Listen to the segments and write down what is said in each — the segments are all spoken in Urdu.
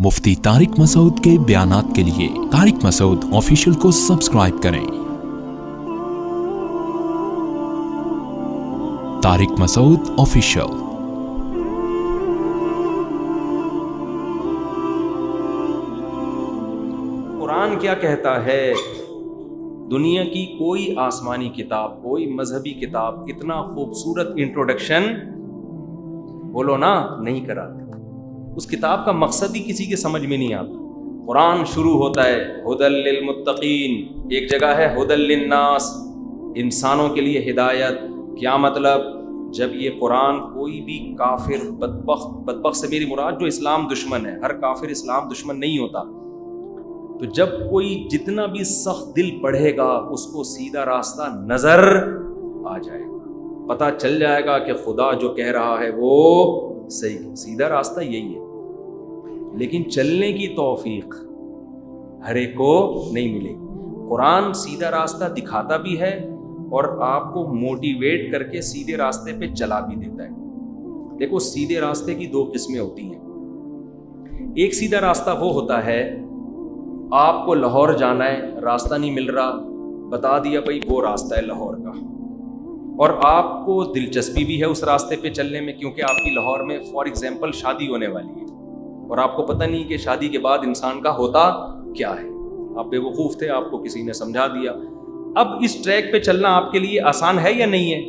مفتی طارق مسعود کے بیانات کے لیے طارق مسعود آفیشیل کو سبسکرائب کریں۔ طارق مسعود آفیشیل۔ قرآن کیا کہتا ہے؟ دنیا کی کوئی آسمانی کتاب، کوئی مذہبی کتاب اتنا خوبصورت انٹروڈکشن بولو نا نہیں کراتی۔ اس کتاب کا مقصد ہی کسی کے سمجھ میں نہیں آتا۔ قرآن شروع ہوتا ہے ہدی للمتقین، ایک جگہ ہے ہدی للناس، انسانوں کے لیے ہدایت۔ کیا مطلب؟ جب یہ قرآن کوئی بھی کافر بدبخت سے میری مراد جو اسلام دشمن ہے، ہر کافر اسلام دشمن نہیں ہوتا، تو جب کوئی جتنا بھی سخت دل پڑھے گا اس کو سیدھا راستہ نظر آ جائے گا، پتہ چل جائے گا کہ خدا جو کہہ رہا ہے وہ صحیح ہے، سیدھا راستہ یہی ہے۔ لیکن چلنے کی توفیق ہر ایک کو نہیں ملے گی۔ قرآن سیدھا راستہ دکھاتا بھی ہے اور آپ کو موٹیویٹ کر کے سیدھے راستے پہ چلا بھی دیتا ہے۔ دیکھو، سیدھے راستے کی دو قسمیں ہوتی ہیں۔ ایک سیدھا راستہ وہ ہوتا ہے، آپ کو لاہور جانا ہے، راستہ نہیں مل رہا، بتا دیا بھائی وہ راستہ ہے لاہور کا، اور آپ کو دلچسپی بھی ہے اس راستے پہ چلنے میں، کیونکہ آپ کی لاہور میں فار ایگزامپل شادی ہونے والی ہے اور آپ کو پتہ نہیں کہ شادی کے بعد انسان کا ہوتا کیا ہے، آپ بے وقوف تھے، آپ کو کسی نے سمجھا دیا۔ اب اس ٹریک پہ چلنا آپ کے لیے آسان ہے یا نہیں ہے؟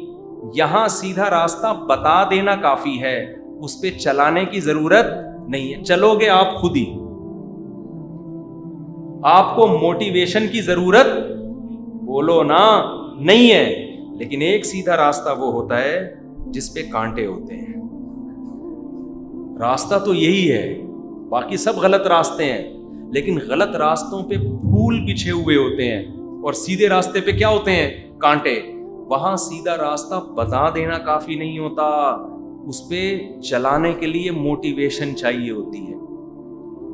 یہاں سیدھا راستہ بتا دینا کافی ہے، اس پہ چلانے کی ضرورت نہیں ہے، چلو گے آپ خود ہی، آپ کو موٹیویشن کی ضرورت بولو نا نہیں ہے۔ لیکن ایک سیدھا راستہ وہ ہوتا ہے جس پہ کانٹے ہوتے ہیں۔ راستہ تو یہی ہے، باقی سب غلط راستے ہیں، لیکن غلط راستوں پہ پھول بچھے ہوئے ہوتے ہیں اور سیدھے راستے پہ کیا ہوتے ہیں؟ کانٹے۔ وہاں سیدھا راستہ بتا دینا کافی نہیں ہوتا، اس پہ چلانے کے لیے موٹیویشن چاہیے ہوتی ہے۔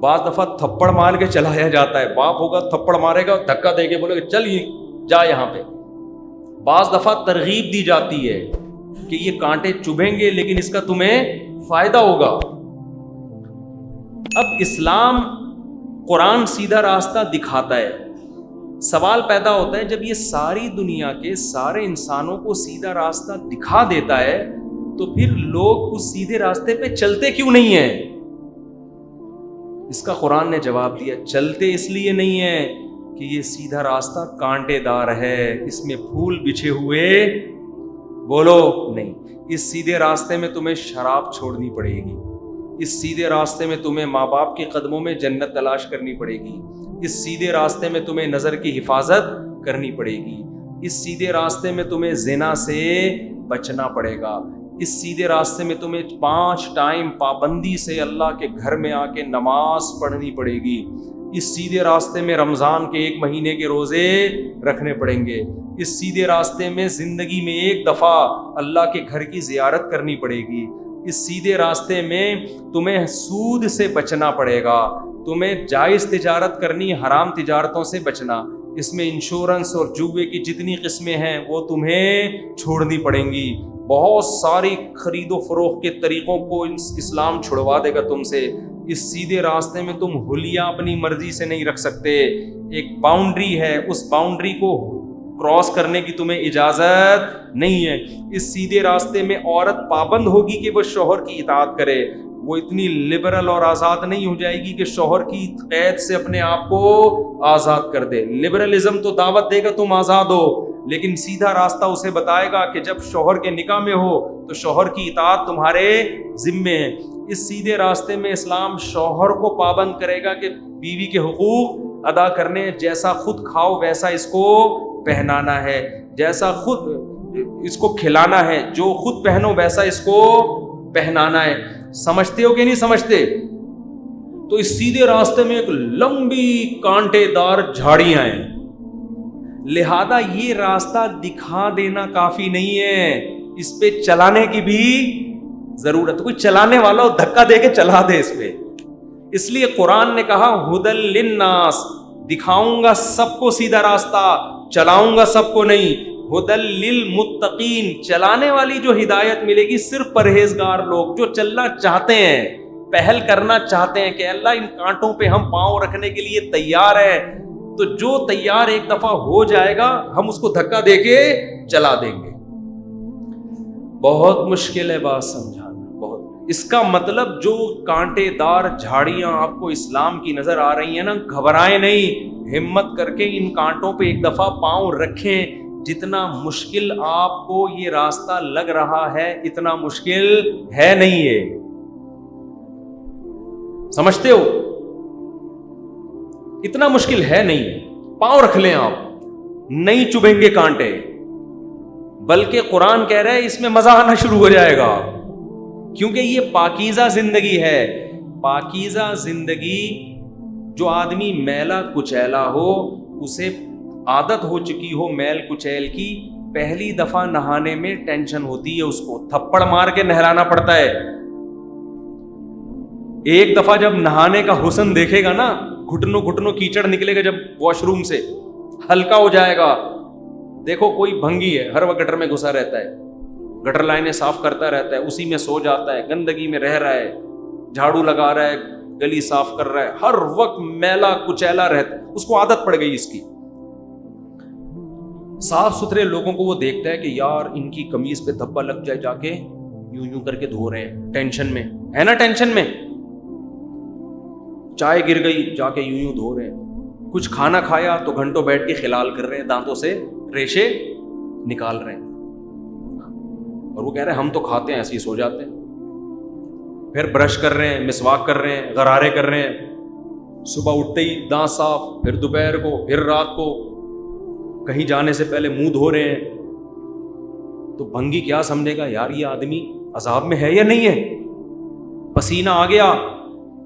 بعض دفعہ تھپڑ مار کے چلایا جاتا ہے، باپ ہوگا تھپڑ مارے گا، دھکا دے کے بولے گا چل جا یہاں پہ۔ بعض دفعہ ترغیب دی جاتی ہے کہ یہ کانٹے چبھیں گے لیکن اس کا تمہیں فائدہ ہوگا۔ اب اسلام قرآن سیدھا راستہ دکھاتا ہے، سوال پیدا ہوتا ہے جب یہ ساری دنیا کے سارے انسانوں کو سیدھا راستہ دکھا دیتا ہے تو پھر لوگ اس سیدھے راستے پہ چلتے کیوں نہیں ہیں؟ اس کا قرآن نے جواب دیا، چلتے اس لیے نہیں ہے کہ یہ سیدھا راستہ کانٹے دار ہے، اس میں پھول بچھے ہوئے بولو نہیں۔ اس سیدھے راستے میں تمہیں شراب چھوڑنی پڑے گی، اس سیدھے راستے میں تمہیں ماں باپ کے قدموں میں جنت تلاش کرنی پڑے گی، اس سیدھے راستے میں تمہیں نظر کی حفاظت کرنی پڑے گی، اس سیدھے راستے میں تمہیں زنا سے بچنا پڑے گا، اس سیدھے راستے میں تمہیں 5 ٹائم پابندی سے اللہ کے گھر میں آ کے نماز پڑھنی پڑے گی، اس سیدھے راستے میں رمضان کے 1 مہینے کے روزے رکھنے پڑیں گے، اس سیدھے راستے میں زندگی میں 1 دفعہ اللہ کے گھر کی زیارت کرنی پڑے گی، اس سیدھے راستے میں تمہیں سود سے بچنا پڑے گا، تمہیں جائز تجارت کرنی، حرام تجارتوں سے بچنا، اس میں انشورنس اور جوئے کی جتنی قسمیں ہیں وہ تمہیں چھوڑنی پڑیں گی، بہت ساری خرید و فروخت کے طریقوں کو اسلام چھڑوا دے گا تم سے۔ اس سیدھے راستے میں تم حلیہ اپنی مرضی سے نہیں رکھ سکتے، ایک باؤنڈری ہے، اس باؤنڈری کو کراس کرنے کی تمہیں اجازت نہیں ہے۔ اس سیدھے راستے میں عورت پابند ہوگی کہ وہ شوہر کی اطاعت کرے، وہ اتنی لبرل اور آزاد نہیں ہو جائے گی کہ شوہر کی قید سے اپنے آپ کو آزاد کر دے۔ لبرلزم تو دعوت دے گا تم آزاد ہو، لیکن سیدھا راستہ اسے بتائے گا کہ جب شوہر کے نکاح میں ہو تو شوہر کی اطاعت تمہارے ذمے ہے۔ اس سیدھے راستے میں اسلام شوہر کو پابند کرے گا کہ بیوی کے حقوق ادا کرنے، جیسا خود کھاؤ ویسا اس کو پہنانا ہے، جیسا خود اس کو کھلانا ہے، جو خود پہنو ویسا اس کو پہنانا ہے۔ سمجھتے ہو کہ نہیں سمجھتے؟ تو اس سیدھے راستے میں ایک لمبی کانٹے دار جھاڑیاں ہیں، لہذا یہ راستہ دکھا دینا کافی نہیں ہے، اس پہ چلانے کی بھی ضرورت۔ کوئی چلانے والا دھکا دے کے چلا دے اس پہ۔ اس لیے قرآن نے کہا ہدی للناس، دکھاؤں گا سب کو سیدھا راستہ، چلاؤں گا سب کو نہیں۔ ہدی للمتقین، چلانے والی جو ہدایت ملے گی صرف پرہیزگار لوگ جو چلنا چاہتے ہیں، پہل کرنا چاہتے ہیں کہ اللہ ان کانٹوں پہ ہم پاؤں رکھنے کے لیے تیار ہیں، تو جو تیار ایک دفعہ ہو جائے گا ہم اس کو دھکا دے کے چلا دیں گے۔ بہت مشکل ہے بات سمجھانا، بہت۔ اس کا مطلب جو کانٹے دار جھاڑیاں آپ کو اسلام کی نظر آ رہی ہیں نا، گھبرائیں نہیں، ہمت کر کے ان کانٹوں پہ ایک دفعہ پاؤں رکھیں۔ جتنا مشکل آپ کو یہ راستہ لگ رہا ہے اتنا مشکل ہے نہیں ہے، سمجھتے ہو؟ اتنا مشکل ہے نہیں، پاؤں رکھ لیں آپ، نہیں چبھیں گے کانٹے، بلکہ قرآن کہہ رہا ہے اس میں مزہ آنا شروع ہو جائے گا، کیونکہ یہ پاکیزہ زندگی ہے۔ پاکیزہ زندگی، جو آدمی میلا کچیلا ہو، اسے عادت ہو چکی ہو میل کچیل کی، پہلی دفعہ نہانے میں ٹینشن ہوتی ہے، اس کو تھپڑ مار کے نہلانا پڑتا ہے۔ ایک دفعہ جب نہانے کا حسن دیکھے گا نا، گھٹنوں گھٹنوں کیچڑ نکلے گا جب واش روم سے، ہلکا ہو جائے گا۔ دیکھو کوئی بھنگی ہے، ہر وقت گٹر میں گھسا رہتا ہے، گٹر لائنیں صاف کرتا رہتا ہے، اسی میں سو جاتا ہے، گندگی میں رہ رہا ہے، جھاڑو لگا رہا ہے، گلی صاف کر رہا ہے، ہر وقت میلا کچیلا رہتا ہے، اس کو عادت پڑ گئی اس کی۔ صاف ستھرے لوگوں کو وہ دیکھتا ہے کہ یار ان کی قمیض پہ دھبا لگ جائے، جا کے یوں یوں کر کے دھو رہے ہیں، ٹینشن میں ہے نا، ٹینشن میں چائے گر گئی، جا کے یوں یوں دھو رہے ہیں، کچھ کھانا کھایا تو گھنٹوں بیٹھ کے خلال کر رہے ہیں، دانتوں سے ریشے نکال رہے ہیں، اور وہ کہہ رہے ہیں ہم تو کھاتے ہیں ایسے ہی سو جاتے ہیں۔ پھر برش کر رہے ہیں، مسواک کر رہے ہیں، غرارے کر رہے ہیں، صبح اٹھتے ہی دانت صاف، پھر دوپہر کو، پھر رات کو، کہیں جانے سے پہلے منہ دھو رہے ہیں۔ تو بھنگی کیا سمجھے گا، یار یہ آدمی عذاب میں ہے یا نہیں ہے؟ پسینہ آ گیا،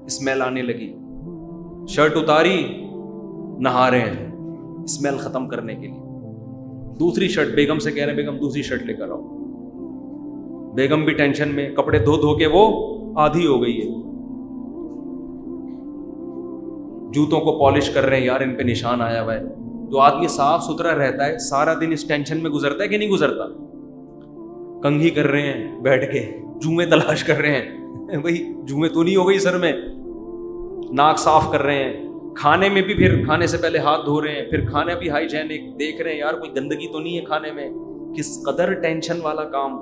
اسمیل آنے لگی، شرٹ اتاری، نہا رہے ہیں اسمیل ختم کرنے کے لیے۔ دوسری شرٹ، بیگم سے کہہ رہے ہیں بیگم دوسری شرٹ لے کر آؤ، بیگم بھی ٹینشن میں، کپڑے دھو دھو کے وہ آدھی ہو گئی ہے۔ جوتوں کو پالش کر رہے ہیں، یار ان پہ نشان آیا ہوا ہے۔ جو آدمی صاف ستھرا رہتا ہے سارا دن اس ٹینشن میں گزرتا ہے کہ نہیں گزرتا؟ کنگھی کر رہے ہیں بیٹھ کے، جوئیں تلاش کر رہے ہیں، بھائی جوئیں تو نہیں ہو گئی سر میں، ناک صاف کر رہے ہیں، کھانے میں بھی پھر کھانے سے پہلے ہاتھ دھو رہے ہیں، پھر کھانا بھی ہائیجینک دیکھ رہے ہیں، یار کوئی گندگی تو نہیں ہے کھانے میں۔ کس قدر ٹینشن والا کام۔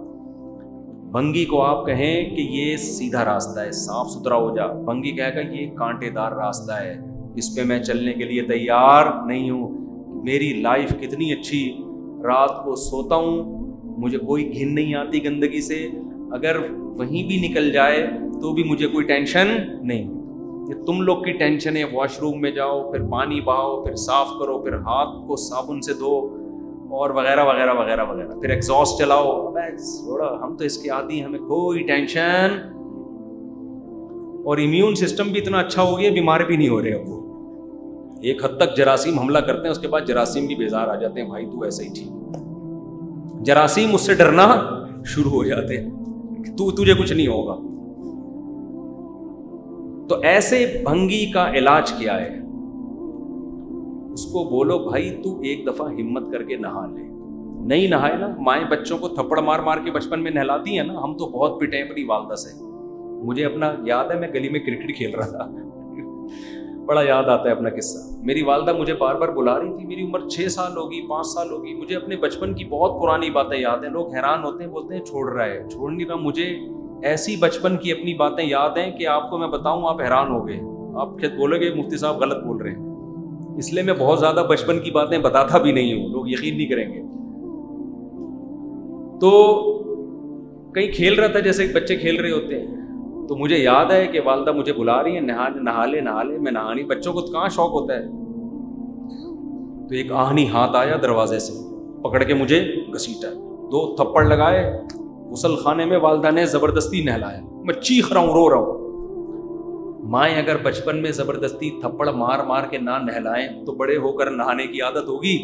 بھنگی کو آپ کہیں کہ یہ سیدھا راستہ ہے، صاف ستھرا ہو جا، بھنگی کہے گا یہ کانٹے دار راستہ ہے، اس پہ میں چلنے کے لیے تیار نہیں ہوں۔ میری لائف کتنی اچھی، رات کو سوتا ہوں، مجھے کوئی گھن نہیں آتی گندگی سے، اگر وہیں بھی نکل جائے تو بھی مجھے کوئی ٹینشن نہیں۔ یہ تم لوگ کی ٹینشن ہے، واش روم میں جاؤ، پھر پانی بہاؤ، پھر صاف کرو، پھر ہاتھ کو صابن سے دھو، اور وغیرہ وغیرہ وغیرہ وغیرہ، پھر ایگزاسٹ چلاؤ۔ ہم تو اس کے عادی ہیں، ہمیں کوئی ٹینشن، اور امیون سسٹم بھی اتنا اچھا ہو گیا، بیمار بھی نہیں ہو رہے اب وہ۔ ایک حد تک جراثیم حملہ کرتے ہیں، اس کے بعد جراثیم بھی بیزار آ جاتے ہیں، بھائی تو ایسے ہی ٹھیک، جراثیم اس سے ڈرنا شروع ہو جاتے ہیں کہ تجھے کچھ نہیں ہوگا۔ تو ایسے بھنگی کا علاج کیا ہے؟ اس کو بولو بھائی تو ایک دفعہ ہمت کر کے نہا لے۔ نہیں نہائے نا، مائیں بچوں کو تھپڑ مار مار کے بچپن میں نہلاتی ہیں نا، ہم تو بہت پٹے ہیں اپنی والدہ سے۔ مجھے اپنا یاد ہے، میں گلی میں کرکٹ کھیل رہا تھا، بڑا یاد آتا ہے اپنا قصہ۔ میری والدہ مجھے بار بار بلا رہی تھی، میری عمر 6 سال ہوگی، 5 سال ہوگی، مجھے اپنے بچپن کی بہت پرانی باتیں یاد ہیں۔ لوگ حیران ہوتے ہیں، بولتے ہیں چھوڑ رہا ہے، چھوڑ نہیں رہا۔ مجھے ایسی بچپن کی اپنی باتیں یاد ہیں کہ آپ کو میں بتاؤں آپ حیران ہو گئے، آپ خود بولو گے مفتی صاحب غلط بول رہے ہیں۔ اس لیے میں بہت زیادہ بچپن کی باتیں بتاتا بھی نہیں ہوں، لوگ یقین نہیں کریں گے۔ تو کہیں کھیل رہا تھا، جیسے بچے کھیل رہے ہوتے ہیں، تو مجھے یاد ہے کہ والدہ مجھے بلا رہی ہیں، نہا لے نہا لے۔ میں نہانی، بچوں کو کہاں شوق ہوتا ہے۔ تو ایک آہنی ہاتھ آیا دروازے سے، پکڑ کے مجھے گھسیٹا، 2 تھپڑ لگائے۔ غسل خانے میں والدہ نے زبردستی نہلایا، میں چیخ رہا ہوں، رو رہا ہوں۔ مائیں اگر بچپن میں زبردستی تھپڑ مار مار کے نہ نہلائیں تو بڑے ہو کر نہانے کی عادت ہوگی۔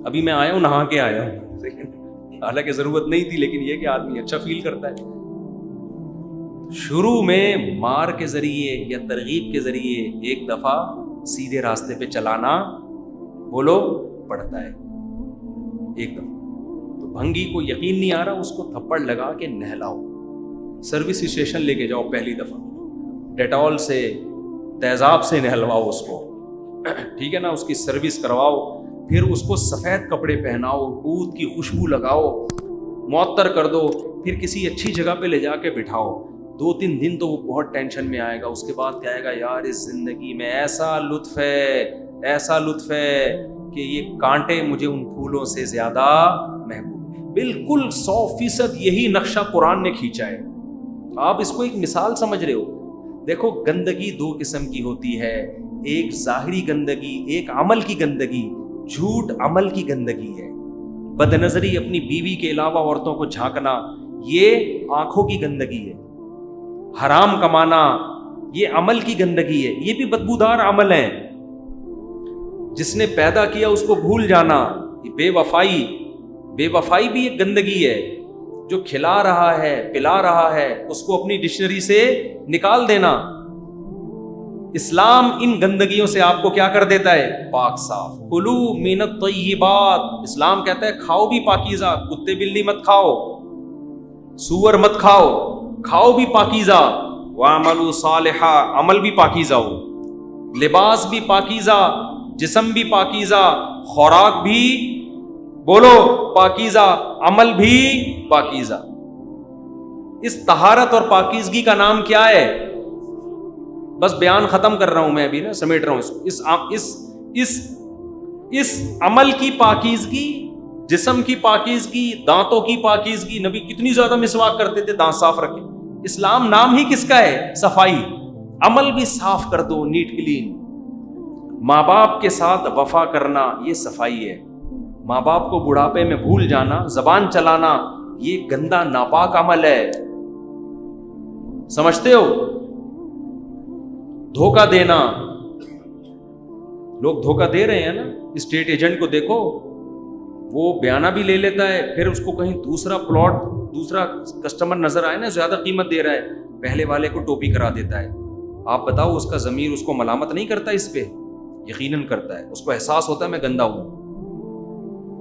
ابھی میں آیا ہوں، نہا کے آیا ہوں، حالانکہ ضرورت نہیں تھی، لیکن یہ کہ آدمی اچھا فیل کرتا ہے۔ شروع میں مار کے ذریعے یا ترغیب کے ذریعے ایک دفعہ سیدھے راستے پہ چلانا بولو پڑتا ہے، ایک دفعہ۔ تو بھنگی کو یقین نہیں آ رہا، اس کو تھپڑ لگا کے نہلاؤ، سروس اسٹیشن لے کے جاؤ پہلی دفعہ، ڈیٹول سے تیزاب سے نہلواؤ اس کو، ٹھیک ہے نا، اس کی سروس کرواؤ، پھر اس کو سفید کپڑے پہناؤ، عود کی خوشبو لگاؤ، معطر کر دو، پھر کسی اچھی جگہ پہ لے جا کے بٹھاؤ۔ 2-3 دن تو وہ بہت ٹینشن میں آئے گا، اس کے بعد کہے گا یار اس زندگی میں ایسا لطف ہے کہ یہ کانٹے مجھے ان پھولوں سے زیادہ محبوب۔ بالکل 100% یہی نقشہ قرآن نے کھینچا ہے۔ آپ اس کو ایک مثال سمجھ رہے ہو؟ دیکھو گندگی 2 قسم کی ہوتی ہے، ایک ظاہری گندگی، ایک عمل کی گندگی۔ جھوٹ عمل کی گندگی ہے، بد نظری، اپنی بیوی کے علاوہ عورتوں کو جھانکنا، یہ آنکھوں کی گندگی ہے۔ حرام کمانا، یہ عمل کی گندگی ہے، یہ بھی بدبودار عمل ہے۔ جس نے پیدا کیا اس کو بھول جانا، یہ بے وفائی بھی ایک گندگی ہے۔ جو کھلا رہا ہے، پلا رہا ہے، اس کو اپنی ڈکشنری سے نکال دینا۔ اسلام ان گندگیوں سے آپ کو کیا کر دیتا ہے؟ پاک صاف۔ کلو من الطیبات، اسلام کہتا ہے کھاؤ بھی پاکیزہ، کتے بلی مت کھاؤ، سور مت کھاؤ، کھاؤ بھی پاکیزہ۔ وَاعْمَلُوا صَالِحًا، عمل بھی پاکیزہ ہو، لباس بھی پاکیزہ، جسم بھی پاکیزہ، خوراک بھی بولو پاکیزہ، عمل بھی پاکیزہ۔ اس طہارت اور پاکیزگی کا نام کیا ہے؟ بس بیان ختم کر رہا ہوں میں ابھی نا، سمیٹ رہا ہوں اس عمل کی پاکیزگی، جسم کی پاکیزگی، دانتوں کی پاکیزگی۔ نبی کتنی زیادہ مسواک کرتے تھے، دانت صاف رکھے۔ اسلام نام ہی کس کا ہے؟ صفائی۔ عمل بھی صاف کر دو، نیٹ کلین۔ ماں باپ کے ساتھ وفا کرنا، یہ صفائی ہے۔ ماں باپ کو بڑھاپے میں بھول جانا، زبان چلانا، یہ گندا ناپاک عمل ہے۔ سمجھتے ہو؟ دھوکہ دینا، لوگ دھوکہ دے رہے ہیں نا۔ اسٹیٹ ایجنٹ کو دیکھو، وہ بیانہ بھی لے لیتا ہے، پھر اس کو کہیں دوسرا پلاٹ، دوسرا کسٹمر نظر آئے نا زیادہ قیمت دے رہا ہے، پہلے والے کو ٹوپی کرا دیتا ہے۔ آپ بتاؤ اس کا ضمیر اس کو ملامت نہیں کرتا اس پہ؟ یقیناً کرتا ہے، اس کو احساس ہوتا ہے میں گندا ہوں،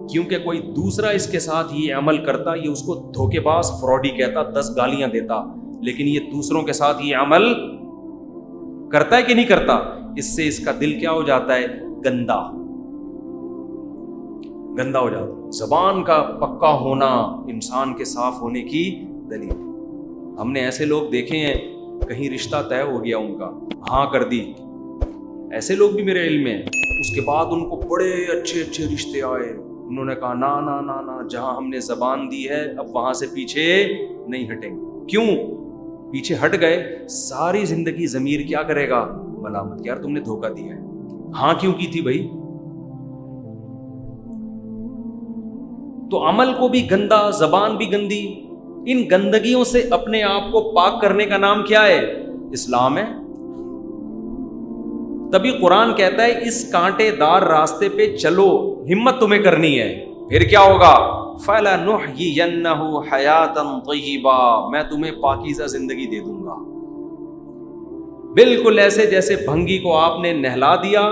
کیونکہ کوئی دوسرا اس کے ساتھ یہ عمل کرتا، یہ اس کو دھوکے باز، فراڈی کہتا، 10 گالیاں دیتا، لیکن یہ دوسروں کے ساتھ یہ عمل کرتا ہے کہ نہیں کرتا؟ اس سے اس کا دل کیا ہو جاتا ہے؟ گندا ہو جاتا ہے۔ زبان کا پکا ہونا انسان کے صاف ہونے کی دلیل۔ ہم نے ایسے لوگ دیکھے ہیں، کہیں رشتہ طے ہو گیا ان کا، ہاں کر دی، ایسے لوگ بھی میرے علم میں ہیں، اس کے بعد ان کو بڑے اچھے رشتے آئے، انہوں نے کہا نا نا نا نا، جہاں ہم نے زبان دی ہے اب وہاں سے پیچھے نہیں ہٹیں گے۔ کیوں پیچھے ہٹ گئے؟ ساری زندگی ضمیر کیا کرے گا؟ ملامت، یار تم نے دھوکہ دیا ہے، ہاں کیوں کی تھی بھائی؟ تو عمل کو بھی گندا، زبان بھی گندی، ان گندگیوں سے اپنے آپ کو پاک کرنے کا نام کیا ہے؟ اسلام ہے۔ تبھی قرآن کہتا ہے اس کانٹے دار راستے پہ چلو، ہمت تمہیں کرنی ہے، پھر کیا ہوگا؟ فَلَنُحْيِيَنَّهُ حَيَاةً طَيِّبَةً، میں تمہیں پاکیزہ زندگی دے دوں گا۔ بالکل ایسے جیسے بھنگی کو آپ نے نہلا دیا،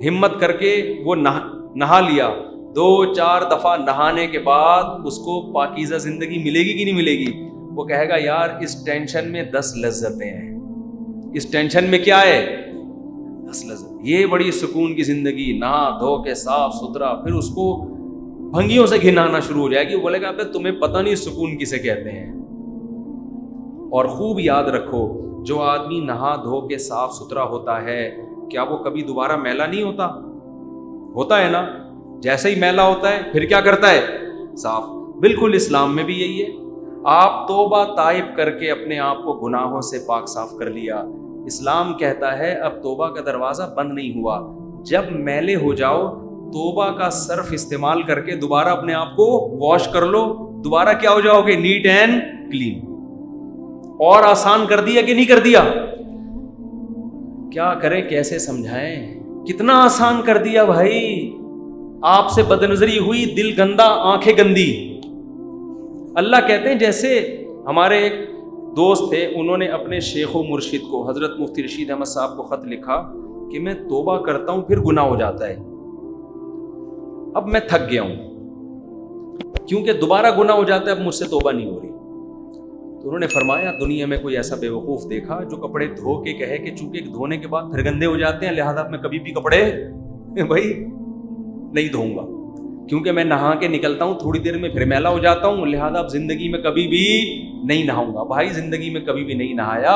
ہمت کر کے وہ نہا لیا، 2-4 دفعہ نہانے کے بعد اس کو پاکیزہ زندگی ملے گی کہ نہیں ملے گی؟ وہ کہے گا یار اس ٹینشن میں 10 لذتیں ہیں، اس ٹینشن میں کیا ہے؟ 10 لذت، یہ بڑی سکون کی زندگی، نہا دھو کے صاف ستھرا، پھر اس کو بھنگیوں سے گھنانا شروع ہو جائے گی، وہ بولے گا تمہیں پتہ نہیں سکون کسے کہتے ہیں۔ اور خوب یاد رکھو، جو آدمی نہا دھو کے صاف ستھرا ہوتا ہے، کیا وہ کبھی دوبارہ میلا نہیں ہوتا؟ ہوتا ہے نا؟ جیسے ہی میلا ہوتا ہے پھر کیا کرتا ہے؟ صاف۔ بالکل اسلام میں بھی یہی ہے، آپ توبہ تائب کر کے اپنے آپ کو گناہوں سے پاک صاف کر لیا، اسلام کہتا ہے اب توبہ کا دروازہ بند نہیں ہوا، جب میلے ہو جاؤ توبہ کا صرف استعمال کر کے دوبارہ اپنے آپ کو واش کر لو، دوبارہ کیا ہو جاؤ گے؟ Neat and clean. اور آسان کر دیا کہ نہیں کر دیا؟ کیا کریں، کیسے سمجھائیں؟ کتنا آسان کر دیا بھائی۔ آپ سے بدنظری ہوئی، دل گندا، آنکھیں گندی۔ اللہ کہتے ہیں جیسے ہمارے ایک دوست تھے، انہوں نے اپنے شیخ و مرشد کو، حضرت مفتی رشید احمد صاحب کو خط لکھا کہ میں توبہ کرتا ہوں پھر گناہ ہو جاتا ہے، اب میں تھک گیا ہوں کیونکہ دوبارہ گناہ ہو جاتا ہے، اب مجھ سے توبہ نہیں ہو رہی۔ تو انہوں نے فرمایا دنیا میں کوئی ایسا بیوقوف دیکھا جو کپڑے دھو کے کہے کہ چونکہ دھونے کے بعد پھر گندے ہو جاتے ہیں لہذا میں کبھی بھی کپڑے بھائی نہیں دھوؤں گا، کیونکہ میں نہا کے نکلتا ہوں تھوڑی دیر میں پھر میلا ہو جاتا ہوں، لہذا اب زندگی میں کبھی بھی نہیں نہاؤں گا۔ بھائی زندگی میں کبھی بھی نہیں نہایا،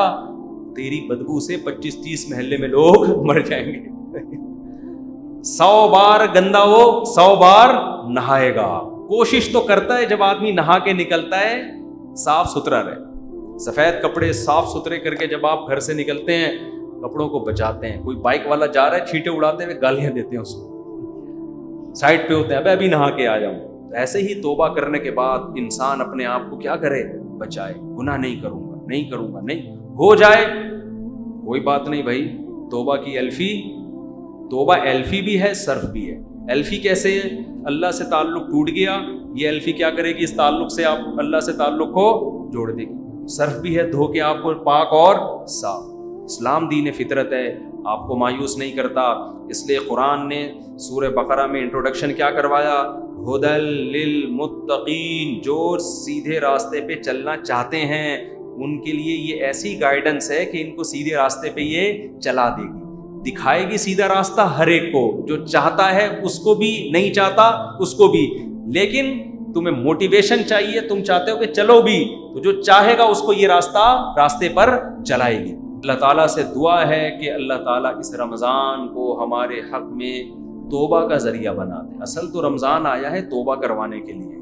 تیری بدبو سے 25-30 محلے میں لوگ مر جائیں گے۔ 100 بار گندا ہو 100 بار نہائے گا۔ کوشش تو کرتا ہے جب آدمی نہا کے نکلتا ہے صاف ستھرا رہے، سفید کپڑے صاف ستھرے کر کے جب آپ گھر سے نکلتے ہیں کپڑوں کو بچاتے ہیں۔ کوئی بائک والا جا رہا ہے چھینٹے اڑاتے ہوئے گالیاں دیتے ہیں اس کو، سائڈ پہ ہوتے ہیں ابھی نہا کے آ جاؤں۔ ایسے ہی توبہ کرنے کے بعد انسان اپنے آپ کو کیا کرے، بچائے، گناہ نہیں کروں گا نہیں کروں گا، نہیں ہو جائے کوئی بات نہیں بھائی۔ توبہ کی الفی، توبہ الفی بھی ہے صرف بھی ہے۔ الفی کیسے ہے؟ اللہ سے تعلق ٹوٹ گیا، یہ الفی کیا کرے گی، اس تعلق سے آپ اللہ سے تعلق کو جوڑ دے گی۔ صرف بھی ہے دھو کے آپ کو پاک اور صاف۔ اسلام دین فطرت ہے، آپ کو مایوس نہیں کرتا، اس لیے قرآن نے سورہ بقرہ میں انٹروڈکشن کیا کروایا، ہدی للمتقین، جو سیدھے راستے پہ چلنا چاہتے ہیں ان کے لیے یہ ایسی گائیڈنس ہے کہ ان کو سیدھے راستے پہ یہ چلا دے گی، دکھائے گی سیدھا راستہ ہر ایک کو، جو چاہتا ہے اس کو بھی، نہیں چاہتا اس کو بھی۔ لیکن تمہیں موٹیویشن چاہیے، تم چاہتے ہو کہ چلو بھی، تو جو چاہے گا اس کو یہ راستے پر چلائے گی۔ اللہ تعالیٰ سے دعا ہے کہ اللہ تعالیٰ اس رمضان کو ہمارے حق میں توبہ کا ذریعہ بنا دے۔ اصل تو رمضان آیا ہے توبہ کروانے کے لیے،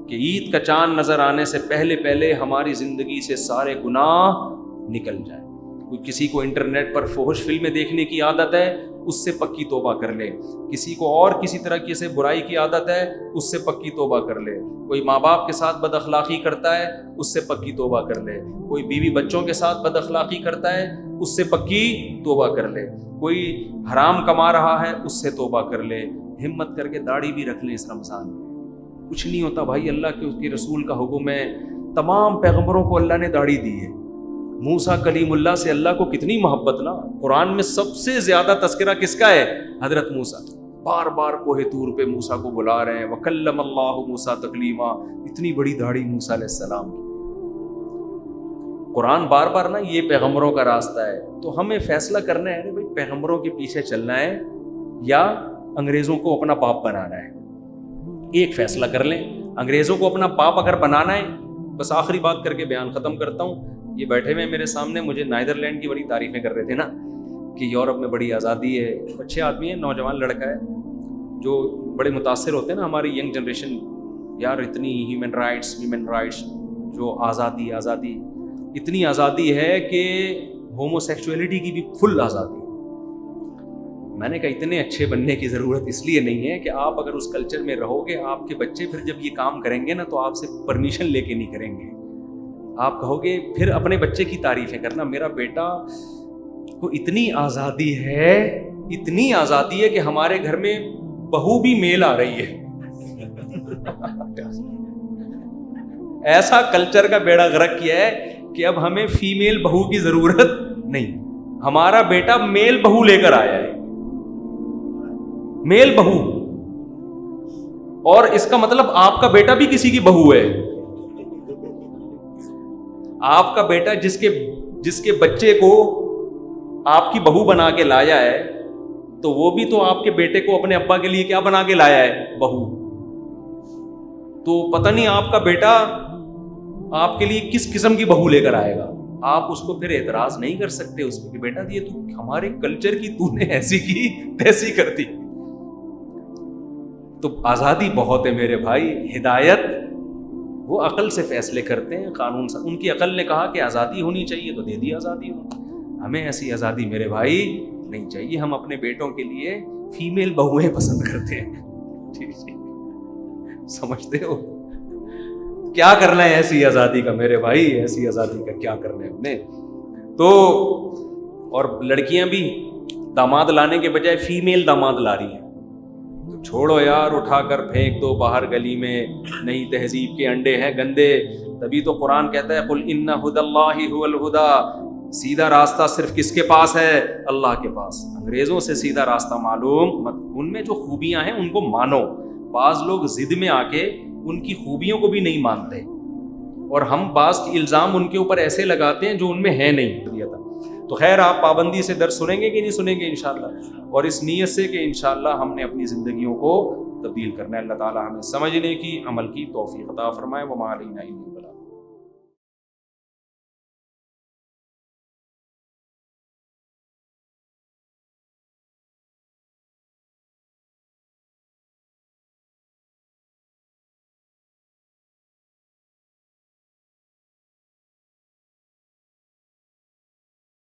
کہ عید کا چاند نظر آنے سے پہلے ہماری زندگی سے سارے گناہ نکل جائیں۔ کوئی کسی کو انٹرنیٹ پر فحش فلمیں دیکھنے کی عادت ہے، اس سے پکی توبہ کر لے۔ کسی کو اور کسی طرح کی سے برائی کی عادت ہے، اس سے پکی توبہ کر لے۔ کوئی ماں باپ کے ساتھ بد اخلاقی کرتا ہے، اس سے پکی توبہ کر لے۔ کوئی بیوی بچوں کے ساتھ بد اخلاقی کرتا ہے، اس سے پکی توبہ کر لے۔ کوئی حرام کما رہا ہے، اس سے توبہ کر لے۔ ہمت کر کے داڑھی بھی رکھ لیں اس رمضان میں، کچھ نہیں ہوتا بھائی، اللہ کے اس کے رسول کا حکم ہے۔ تمام پیغمبروں کو اللہ نے داڑھی دی ہے۔ موسیٰ کلیم اللہ سے اللہ کو کتنی محبت نا، قرآن میں سب سے زیادہ تذکرہ کس کا ہے؟ حضرت موسیٰ۔ بار بار کوہ طور پہ موسیٰ کو بلا رہے ہیں، وَكَلَّمَ اللَّهُ موسیٰ تَكْلِيمًا، اتنی بڑی داڑھی موسیٰ علیہ السلام کی۔ قرآن بار بار نا یہ پیغمبروں کا راستہ ہے، تو ہمیں فیصلہ کرنا ہے بھائی پیغمبروں کے پیچھے چلنا ہے یا انگریزوں کو اپنا باپ بنانا ہے۔ ایک فیصلہ کر لیں، انگریزوں کو اپنا باپ اگر بنانا ہے، بس آخری بات کر کے بیان ختم کرتا ہوں۔ یہ بیٹھے ہوئے میرے سامنے مجھے نیدرلینڈ کی بڑی تعریفیں کر رہے تھے نا، کہ یورپ میں بڑی آزادی ہے، اچھے آدمی ہے، نوجوان لڑکا ہے، جو بڑے متاثر ہوتے ہیں نا ہماری ینگ جنریشن، یار اتنی ہیومن رائٹس، جو آزادی اتنی آزادی ہے کہ ہومو سیکچولیٹی کی بھی فل آزادی ہے۔ میں نے کہا اتنے اچھے بننے کی ضرورت اس لیے نہیں ہے کہ آپ اگر اس کلچر میں رہو گے، آپ کے بچے پھر جب یہ کام کریں گے نا تو آپ سے پرمیشن لے کے نہیں کریں گے، آپ کہو گے پھر اپنے بچے کی تعریفیں کرنا، میرا بیٹا کو اتنی آزادی ہے کہ ہمارے گھر میں بہو بھی میل آ رہی ہے۔ ایسا کلچر کا بیڑا غرق کیا ہے کہ اب ہمیں فیمیل بہو کی ضرورت نہیں، ہمارا بیٹا میل بہو لے کر آیا ہے، میل بہو۔ اور اس کا مطلب آپ کا بیٹا بھی کسی کی بہو ہے۔ آپ کا بیٹا جس کے بچے کو آپ کی بہو بنا کے لایا ہے، تو وہ بھی تو آپ کے بیٹے کو اپنے ابا کے لیے کیا بنا کے لایا ہے؟ بہو۔ تو پتہ نہیں آپ کا بیٹا آپ کے لیے کس قسم کی بہو لے کر آئے گا، آپ اس کو پھر اعتراض نہیں کر سکتے اس پہ کہ بیٹا یہ تو ہمارے کلچر کی تو نے ایسی کی تیسی کرتی۔ تو آزادی بہت ہے میرے بھائی، ہدایت وہ عقل سے فیصلے کرتے ہیں، قانون سے۔ ان کی عقل نے کہا کہ آزادی ہونی چاہیے تو دے دی آزادی ہو، ہمیں ایسی آزادی میرے بھائی نہیں چاہیے۔ ہم اپنے بیٹوں کے لیے فیمیل بہویں پسند کرتے ہیں، سمجھتے ہو؟ کیا کرنا ہے ایسی آزادی کا میرے بھائی، ایسی آزادی کا کیا کرنا ہے ہم نے؟ تو اور لڑکیاں بھی داماد لانے کے بجائے فیمیل داماد لا رہی ہیں، تو چھوڑو یار، اٹھا کر پھینک دو باہر گلی میں، نئی تہذیب کے انڈے ہیں گندے۔ تبھی تو قرآن کہتا ہے قل ان ھدی اللہ ھو الھدی، سیدھا راستہ صرف کس کے پاس ہے؟ اللہ کے پاس۔ انگریزوں سے سیدھا راستہ معلوم مت، ان میں جو خوبیاں ہیں ان کو مانو۔ بعض لوگ ضد میں آ کے ان کی خوبیوں کو بھی نہیں مانتے اور ہم بعض الزام ان کے اوپر ایسے لگاتے ہیں جو ان میں ہے نہیں. تو خیر آپ پابندی سے درس سنیں گے کہ نہیں سنیں گے انشاءاللہ, اور اس نیت سے کہ انشاءاللہ ہم نے اپنی زندگیوں کو تبدیل کرنا ہے. اللہ تعالی ہمیں سمجھنے کی, عمل کی توفیق عطا فرمائے. وما علینا الا